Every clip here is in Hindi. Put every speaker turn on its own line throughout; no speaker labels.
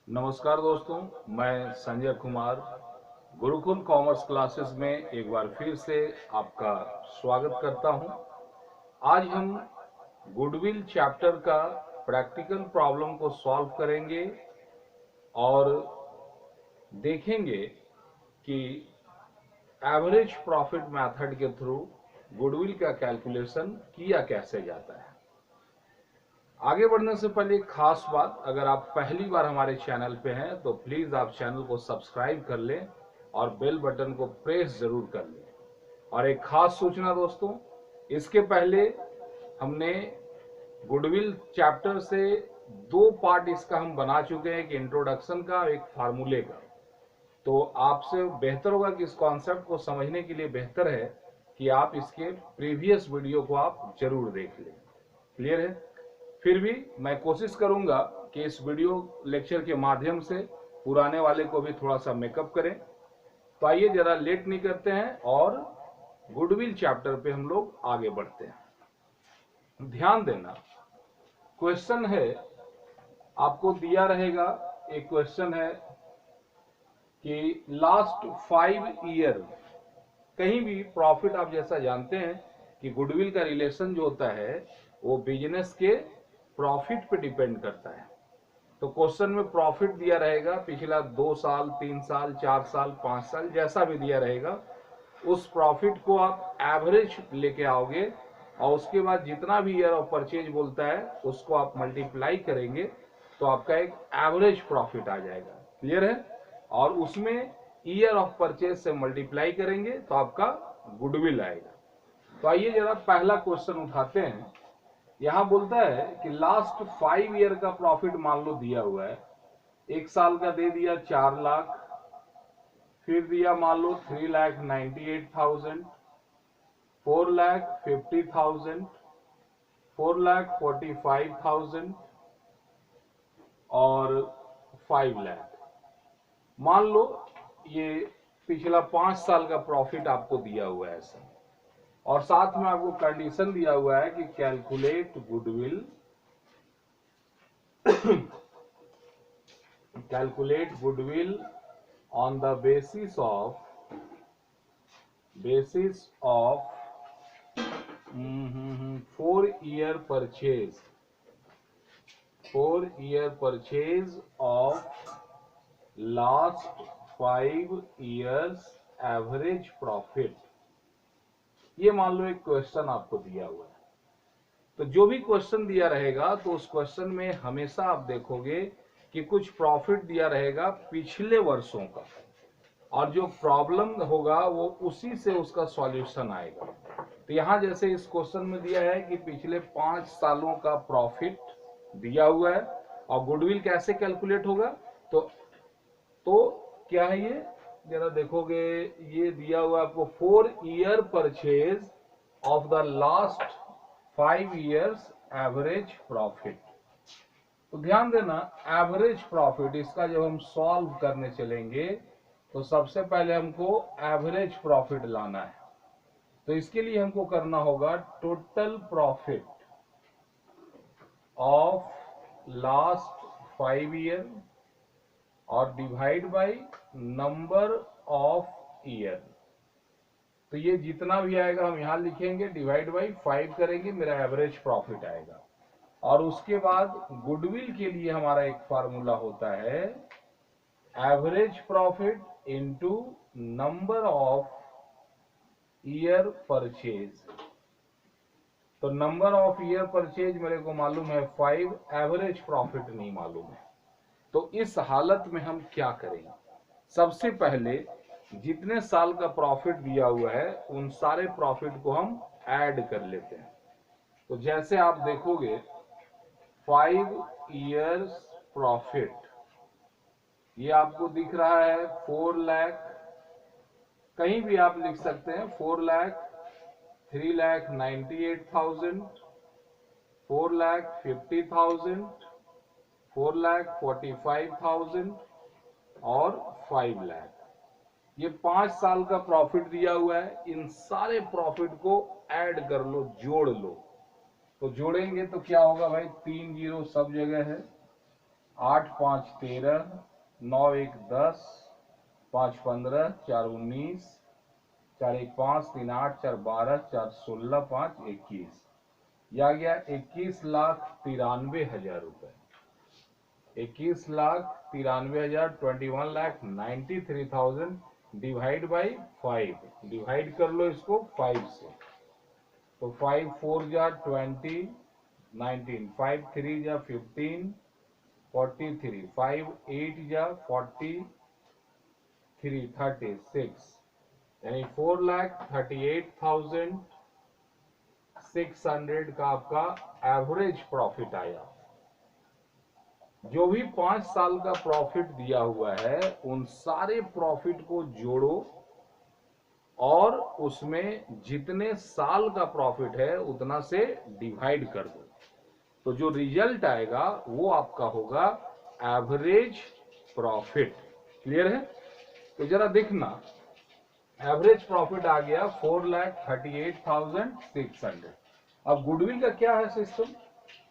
नमस्कार दोस्तों, मैं संजय कुमार गुरुकुल कॉमर्स क्लासेस में एक बार फिर से आपका स्वागत करता हूं। आज हम गुडविल चैप्टर का प्रैक्टिकल प्रॉब्लम को सॉल्व करेंगे और देखेंगे कि एवरेज प्रॉफिट मेथड के थ्रू गुडविल का कैलकुलेशन किया कैसे जाता है। आगे बढ़ने से पहले एक खास बात, अगर आप पहली बार हमारे चैनल पे हैं तो प्लीज आप चैनल को सब्सक्राइब कर लें और बेल बटन को प्रेस जरूर कर लें। और एक खास सूचना दोस्तों, इसके पहले हमने गुडविल चैप्टर से 2 पार्ट इसका हम बना चुके हैं, एक इंट्रोडक्शन का और एक फार्मूले का। तो आपसे बेहतर होगा कि इस कॉन्सेप्ट को समझने के लिए बेहतर है कि आप इसके प्रीवियस वीडियो को आप जरूर देख लें। क्लियर है? फिर भी मैं कोशिश करूंगा कि इस वीडियो लेक्चर के माध्यम से पुराने वाले को भी थोड़ा सा मेकअप करें। तो आइए जरा लेट नहीं करते हैं और गुडविल चैप्टर पे हम लोग आगे बढ़ते हैं। ध्यान देना, क्वेश्चन है आपको दिया रहेगा, एक क्वेश्चन है कि लास्ट 5 ईयर कहीं भी प्रॉफिट, आप जैसा जानते हैं कि गुडविल का रिलेशन जो होता है वो बिजनेस के प्रॉफिट पे डिपेंड करता है। तो क्वेश्चन में प्रॉफिट दिया रहेगा, पिछला 2 साल, 3 साल, 4 साल, 5 साल, जैसा भी दिया रहेगा उस प्रॉफिट को आप एवरेज लेके आओगे और उसके बाद जितना भी ईयर ऑफ परचेज बोलता है उसको आप मल्टीप्लाई करेंगे तो आपका एक एवरेज प्रॉफिट आ जाएगा। क्लियर है? और उसमें ईयर ऑफ परचेज से मल्टीप्लाई करेंगे तो आपका गुडविल आएगा। तो आइए जरा पहला क्वेश्चन उठाते हैं। यहां बोलता है कि लास्ट 5 ईयर का प्रॉफिट मान लो दिया हुआ है। एक साल का दे दिया 4 लाख, फिर दिया मान लो 3,98,000, 4,50,000, 4,45,000 और 5 लाख। मान लो ये पिछला 5 साल का प्रॉफिट आपको दिया हुआ है ऐसा, और साथ में आपको कंडीशन दिया हुआ है कि calculate goodwill calculate goodwill on the basis of 4-year purchase, 4-year purchase of last 5 years average profit. ये मान लो एक क्वेश्चन आपको दिया हुआ है। तो जो भी क्वेश्चन दिया रहेगा तो उस क्वेश्चन में हमेशा आप देखोगे कि कुछ प्रॉफिट दिया रहेगा पिछले वर्षों का, और जो प्रॉब्लम होगा वो उसी से उसका सॉल्यूशन आएगा। तो यहां जैसे इस क्वेश्चन में दिया है कि पिछले 5 सालों का प्रॉफिट दिया हुआ है और गुडविल कैसे कैलकुलेट होगा, तो क्या है ये, जरा देखोगे, ये दिया हुआ आपको 4-year purchase of the last 5 years average profit. तो ध्यान देना, एवरेज प्रॉफिट, इसका जब हम सॉल्व करने चलेंगे तो सबसे पहले हमको एवरेज प्रॉफिट लाना है। तो इसके लिए हमको करना होगा total profit of last 5 year और divide by number of year. तो ये जितना भी आएगा हम यहां लिखेंगे, डिवाइड बाय 5 करेंगे, मेरा एवरेज प्रॉफिट आएगा। और उसके बाद गुडविल के लिए हमारा एक फार्मूला होता है average profit into number of year purchase. तो नंबर ऑफ ईयर परचेज मेरे को मालूम है 5, एवरेज प्रॉफिट नहीं मालूम है। तो इस हालत में हम क्या करेंगे, सबसे पहले जितने साल का प्रॉफिट दिया हुआ है उन सारे प्रॉफिट को हम ऐड कर लेते हैं। तो जैसे आप देखोगे 5 years प्रॉफिट, ये आपको दिख रहा है 4 लाख, कहीं भी आप लिख सकते हैं 4 लाख, 3,98,000, 4,50,000, 4,45,000 और 5 लाख। ये 5 साल का प्रॉफिट दिया हुआ है। इन सारे प्रॉफिट को ऐड कर लो, जोड़ लो। तो जोड़ेंगे तो क्या होगा भाई, 3 जीरो सब जगह है, 8 5 13, 9 1 10, 5 15, 4 19, 4 1 5, 3 8, 4 12, 4 16, 5 21। यह आ गया 21,93,000 रुपए। 21,93,000, 21,93,000 डिवाइड बाई 5। डिवाइड कर लो इसको 5 से, तो 5 4 जा 20, 19, 5 3 जा 15, 43, 5 8 जा 43, 36, यानी 4,38,600 का आपका एवरेज प्रॉफिट आया। जो भी 5 साल का प्रॉफिट दिया हुआ है उन सारे प्रॉफिट को जोड़ो और उसमें जितने साल का प्रॉफिट है उतना से डिवाइड कर दो, तो जो रिजल्ट आएगा वो आपका होगा एवरेज प्रॉफिट। क्लियर है? तो जरा देखना, एवरेज प्रॉफिट आ गया 4,38,600। अब गुडविल का क्या है सिस्टम,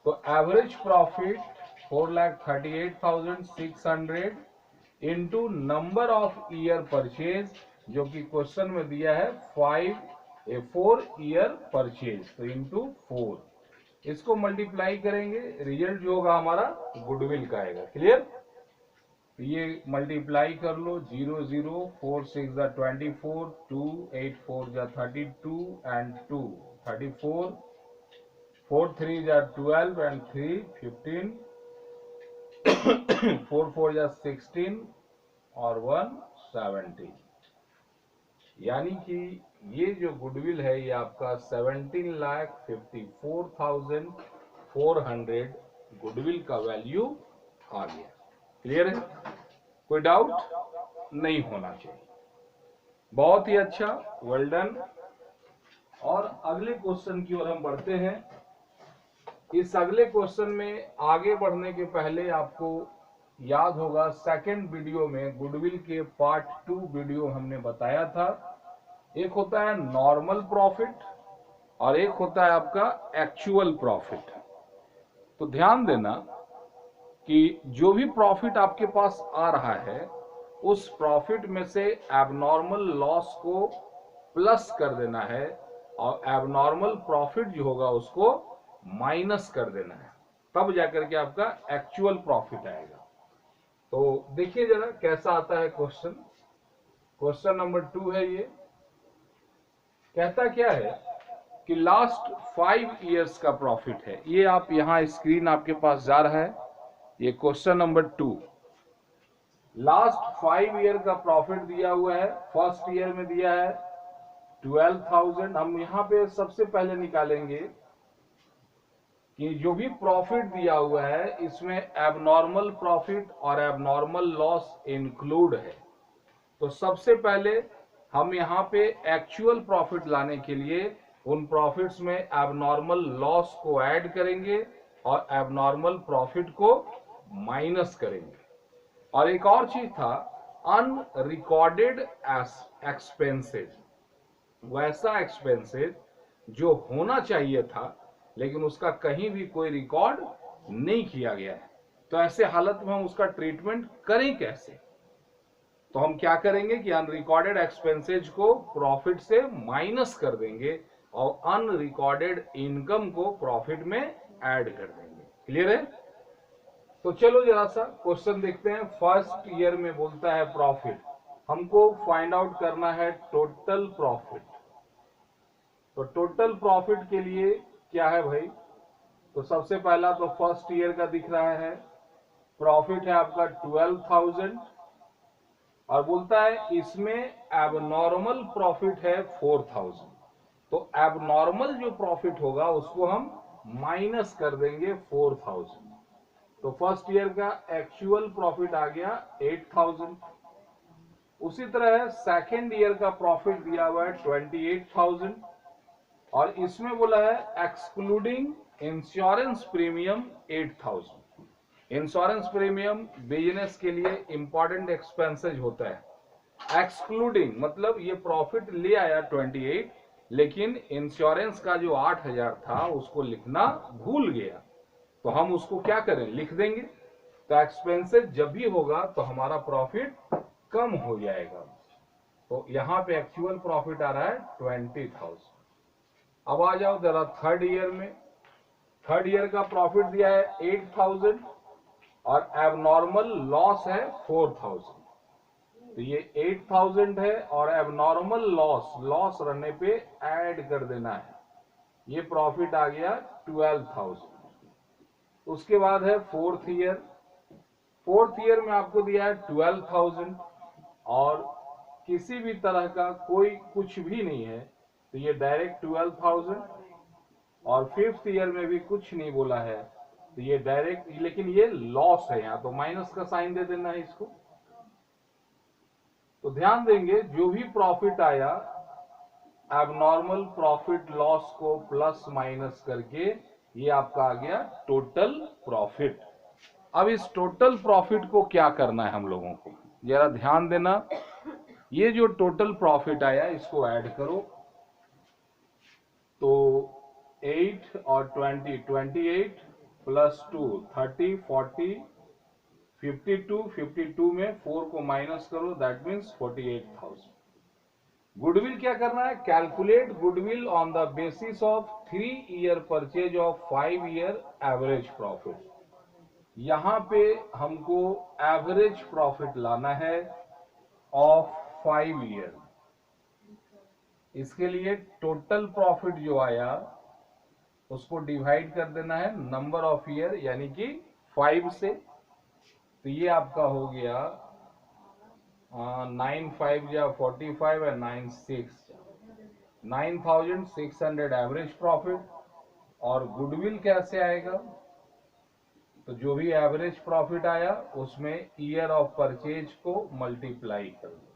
तो average profit 4,38,600 into number of year purchase, जो कि क्वेश्चन में दिया है 4 ईयर परचेज, तो इंटू 4 इसको मल्टीप्लाई करेंगे, रिजल्ट जो होगा हमारा गुडविल का आएगा। क्लियर? ये मल्टीप्लाई कर लो, 0 0 4 6 जा 24, 2 8 4 जा 32 एंड 2 34, 4 3 जा 12 एंड 3 15, 4 4 जा 16 और 1 17। यानी कि ये जो गुडविल है ये आपका 17,54,400 गुडविल का वैल्यू आ गया। क्लियर है? कोई डाउट नहीं होना चाहिए। बहुत ही अच्छा, वेल डन। और अगले क्वेश्चन की ओर हम बढ़ते हैं। इस अगले क्वेश्चन में आगे बढ़ने के पहले आपको याद होगा सेकंड वीडियो में गुडविल के पार्ट 2 वीडियो हमने बताया था, एक होता है नॉर्मल प्रॉफिट और एक होता है आपका एक्चुअल प्रॉफिट। तो ध्यान देना कि जो भी प्रॉफिट आपके पास आ रहा है उस प्रॉफिट में से एबनॉर्मल लॉस को प्लस कर देना है और एबनॉर्मल प्रॉफिट जो होगा उसको माइनस कर देना है, तब जाकर के आपका एक्चुअल प्रॉफिट आएगा। तो देखिए जरा कैसा आता है क्वेश्चन। क्वेश्चन नंबर 2 है ये। कहता क्या है कि लास्ट 5 इयर्स का प्रॉफिट है। ये आप यहां स्क्रीन आपके पास जा रहा है, ये क्वेश्चन नंबर 2। लास्ट 5 ईयर का प्रॉफिट दिया हुआ है। फर्स्ट ईयर में दिया है 12,000। हम यहां पे सबसे पहले निकालेंगे कि जो भी प्रॉफिट दिया हुआ है इसमें एबनॉर्मल प्रॉफिट और एबनॉर्मल लॉस इंक्लूड है। तो सबसे पहले हम यहाँ पे एक्चुअल प्रॉफिट लाने के लिए उन प्रॉफिट्स में एबनॉर्मल लॉस को ऐड करेंगे और एबनॉर्मल प्रॉफिट को माइनस करेंगे। और एक और चीज था, अनरिकॉर्डेड एक्सपेंसेज, वैसा एक्सपेंसेज जो होना चाहिए था लेकिन उसका कहीं भी कोई रिकॉर्ड नहीं किया गया है, तो ऐसे हालत में हम उसका ट्रीटमेंट करें कैसे। तो हम क्या करेंगे कि अनरिकॉर्डेड एक्सपेंसेज को प्रॉफिट से माइनस कर देंगे और अनरिकॉर्डेड इनकम को प्रॉफिट में ऐड कर देंगे। क्लियर है? तो चलो जरा सा क्वेश्चन देखते हैं। फर्स्ट ईयर में बोलता है प्रॉफिट, हमको फाइंड आउट करना है टोटल प्रॉफिट। तो टोटल प्रॉफिट के लिए क्या है भाई, तो सबसे पहला तो फर्स्ट ईयर का दिख रहा है, प्रॉफिट है आपका 12,000 और बोलता है इसमें एबनॉर्मल प्रॉफिट है 4,000। तो एबनॉर्मल जो प्रॉफिट होगा उसको हम माइनस कर देंगे 4,000। तो फर्स्ट ईयर का एक्चुअल प्रॉफिट आ गया 8,000। उसी तरह सेकेंड ईयर का प्रॉफिट दिया हुआ है 28,000 और इसमें बोला है excluding insurance premium 8,000। Insurance premium business के लिए इंपॉर्टेंट एक्सपेंसेज होता है। एक्सक्लूडिंग मतलब ये प्रॉफिट ले आया 28, लेकिन इंश्योरेंस का जो 8,000 था उसको लिखना भूल गया, तो हम उसको क्या करें, लिख देंगे। तो एक्सपेंसेस जब भी होगा तो हमारा प्रॉफिट कम हो जाएगा। तो यहां पे एक्चुअल प्रॉफिट आ रहा है 20,000। अब आ जाओ जरा थर्ड ईयर में। थर्ड ईयर का प्रॉफिट दिया है 8,000 और एबनॉर्मल लॉस है 4,000। तो ये 8,000 है और एबनॉर्मल लॉस रहने पे ऐड कर देना है। ये प्रॉफिट आ गया 12,000। उसके बाद है फोर्थ ईयर। फोर्थ ईयर में आपको दिया है 12,000 और किसी भी तरह का कोई कुछ भी नहीं है, तो ये डायरेक्ट 12,000। और फिफ्थ ईयर में भी कुछ नहीं बोला है, तो ये डायरेक्ट, लेकिन ये लॉस है, यहां तो माइनस का साइन दे देना है इसको। तो ध्यान देंगे जो भी प्रॉफिट आया एबनॉर्मल प्रॉफिट लॉस को प्लस माइनस करके ये आपका आ गया टोटल प्रॉफिट। अब इस टोटल प्रॉफिट को क्या करना है हम लोगों को, जरा ध्यान देना। ये जो टोटल प्रॉफिट आया इसको ऐड करो, तो 8 और 20 28 प्लस 2 30 40 52 में 4 को माइनस करो, दैट मीन्स 48,000। गुडविल क्या करना है, calculate goodwill on the basis of 3 year purchase of 5 year average profit. यहां पे हमको एवरेज प्रॉफिट लाना है ऑफ 5 ईयर। इसके लिए टोटल प्रॉफिट जो आया उसको डिवाइड कर देना है नंबर ऑफ ईयर यानी कि 5 से। तो ये आपका हो गया 9 5 या 45 और 9 6 9,600 एवरेज प्रॉफिट। और गुडविल कैसे आएगा, तो जो भी एवरेज प्रॉफिट आया उसमें ईयर ऑफ परचेज को मल्टीप्लाई कर दो।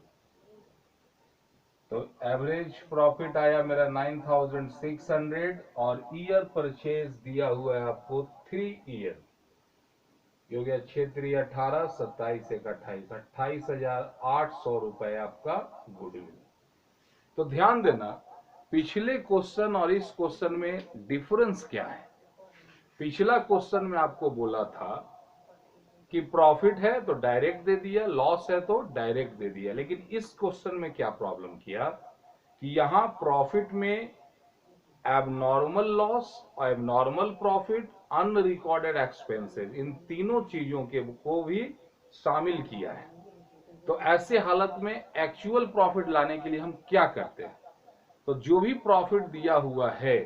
तो एवरेज प्रॉफिट आया मेरा 9,600 और ईयर परचेज दिया हुआ है आपको 3 ईयर। ये हो गया 6 3 18 27 1 28 28,800 रुपए आपका गुडविल। तो ध्यान देना पिछले क्वेश्चन और इस क्वेश्चन में डिफरेंस क्या है। पिछला क्वेश्चन में आपको बोला था कि प्रॉफिट है तो डायरेक्ट दे दिया, लॉस है तो डायरेक्ट दे दिया। लेकिन इस क्वेश्चन में क्या प्रॉब्लम किया कि यहां प्रॉफिट में एबनॉर्मल लॉस और एबनॉर्मल प्रॉफिट, अनरिकॉर्डेड एक्सपेंसेस, इन तीनों चीजों के को भी शामिल किया है। तो ऐसे हालत में एक्चुअल प्रॉफिट लाने के लिए हम क्या करते हैं, तो जो भी प्रॉफिट दिया हुआ है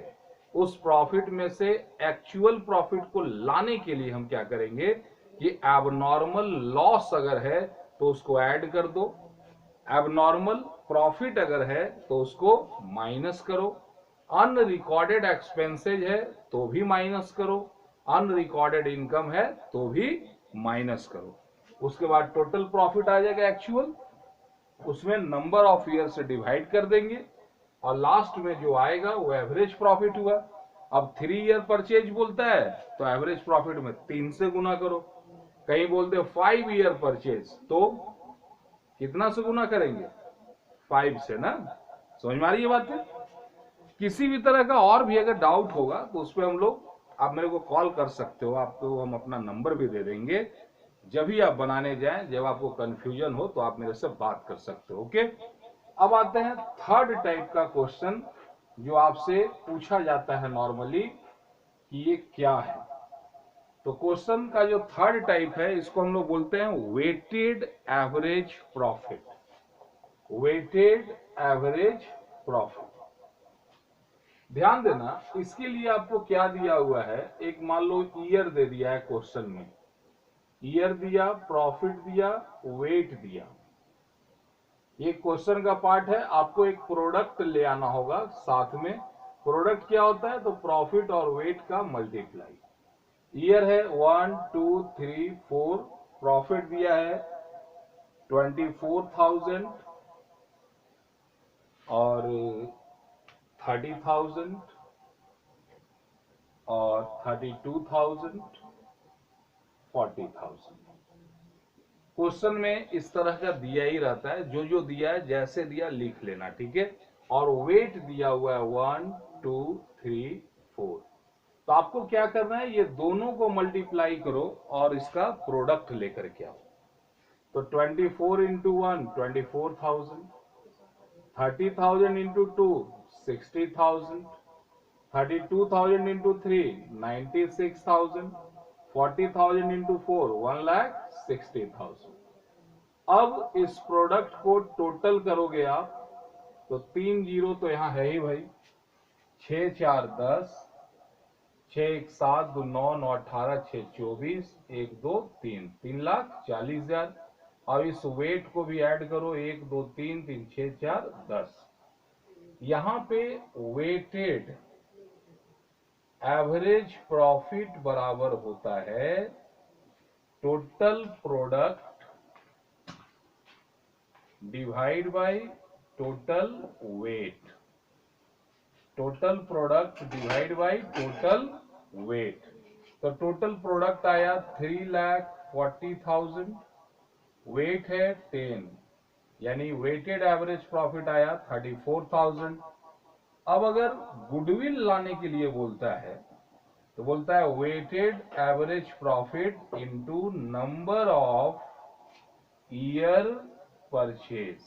उस प्रॉफिट में से एक्चुअल प्रॉफिट को लाने के लिए हम क्या करेंगे कि एबनॉर्मल लॉस अगर है तो उसको ऐड कर दो, एबनॉर्मल प्रॉफिट अगर है तो उसको माइनस करो, अनरिकॉर्डेड एक्सपेंसेज है तो भी माइनस करो, अनरिकॉर्डेड इनकम है तो भी माइनस करो। उसके बाद टोटल प्रॉफिट आ जाएगा एक्चुअल, उसमें नंबर ऑफ ईयर से डिवाइड कर देंगे और लास्ट में जो आएगा वो एवरेज प्रॉफिट हुआ। अब 3 ईयर परचेज बोलता है तो एवरेज प्रॉफिट में 3 से गुना करो। कहीं बोलते 5 ईयर परचेज तो कितना से गुना करेंगे, 5 से ना। समझ में आ रही है बात है। किसी भी तरह का और भी अगर डाउट होगा तो उस पर हम लोग, आप मेरे को कॉल कर सकते हो, आपको हम अपना नंबर भी दे देंगे। जब भी आप बनाने जाएं, जब आपको कंफ्यूजन हो तो आप मेरे से बात कर सकते हो। ओके, अब आते हैं थर्ड टाइप का क्वेश्चन जो आपसे पूछा जाता है नॉर्मली कि ये क्या है। तो क्वेश्चन का जो थर्ड टाइप है इसको हम लोग बोलते हैं weighted average profit. Weighted average profit, ध्यान देना इसके लिए आपको क्या दिया हुआ है, एक मान लो ईयर दे दिया है क्वेश्चन में, ईयर दिया, प्रॉफिट दिया, वेट दिया। ये क्वेश्चन का पार्ट है, आपको एक प्रोडक्ट ले आना होगा साथ में। प्रोडक्ट क्या होता है, तो प्रॉफिट और वेट का मल्टीप्लाई। ईयर है 1 2 3 4, प्रॉफिट दिया है 24,000 और 30,000 और 32,000, 40,000। क्वेश्चन में इस तरह का दिया ही रहता है, जो जो दिया है जैसे दिया लिख लेना, ठीक है। और वेट दिया हुआ है 1 2 3 4। तो आपको क्या करना है, ये दोनों को मल्टीप्लाई करो और इसका प्रोडक्ट लेकर के आओ। तो 24 इंटू 1 24,000, 30,000 इंटू 2 60,000, 32,000 इंटू 3 96,000, 40,000 इंटू 4 1,60,000। अब इस प्रोडक्ट को टोटल करोगे आप तो 3 जीरो तो यहां है ही भाई, 6 4 10, 6 1 7 2 9 9 18, 6 24, 1 2 3 3,40,000। अब इस वेट को भी ऐड करो, 1 2 3 3 6 4 10। यहां पे वेटेड एवरेज प्रॉफिट बराबर होता है total product divide by total weight. Total product divide by total weight. तो टोटल प्रोडक्ट आया 3,40,000, वेट है 10, यानी वेटेड एवरेज प्रॉफिट आया 34,000। अब अगर गुडविल लाने के लिए बोलता है तो बोलता है weighted average profit into number of year purchase.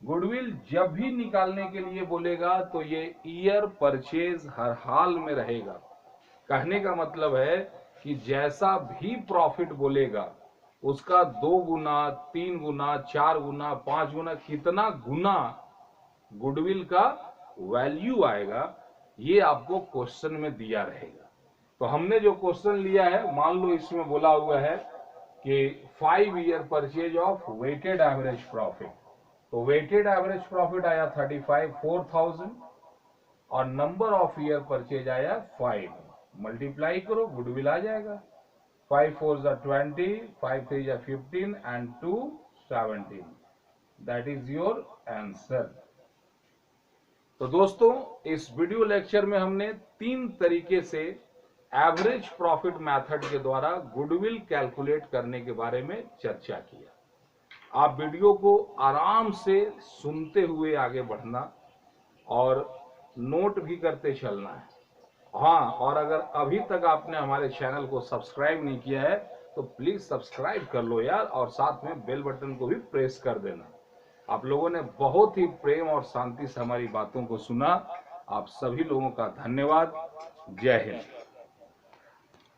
Goodwill जब भी निकालने के लिए बोलेगा तो ये ईयर परचेज हर हाल में रहेगा। कहने का मतलब है कि जैसा भी प्रॉफिट बोलेगा उसका 2 गुना, 3 गुना, 4 गुना, 5 गुना, कितना गुना गुडविल का वैल्यू आएगा ये आपको क्वेश्चन में दिया रहेगा। तो हमने जो क्वेश्चन लिया है, मान लो इसमें बोला हुआ है कि 5 year purchase of weighted average profit. तो वेटेड एवरेज प्रॉफिट आया 34,000 और नंबर ऑफ ईयर परचेज आया 5। मल्टीप्लाई करो, गुडविल आ जाएगा। 5 4 20, 5 3 15 and 2 17। That is your answer. तो दोस्तों, इस वीडियो लेक्चर में हमने 3 तरीके से एवरेज प्रॉफिट मेथड के द्वारा गुडविल कैलकुलेट करने के बारे में चर्चा किया। आप वीडियो को आराम से सुनते हुए आगे बढ़ना और नोट भी करते चलना है। हाँ, और अगर अभी तक आपने हमारे चैनल को सब्सक्राइब नहीं किया है तो प्लीज सब्सक्राइब कर लो यार, और साथ में बेल बटन को भी प्रेस कर देना। आप लोगों ने बहुत ही प्रेम और शांति से हमारी बातों को सुना। आप सभी लोगों का धन्यवाद। जय हिंद।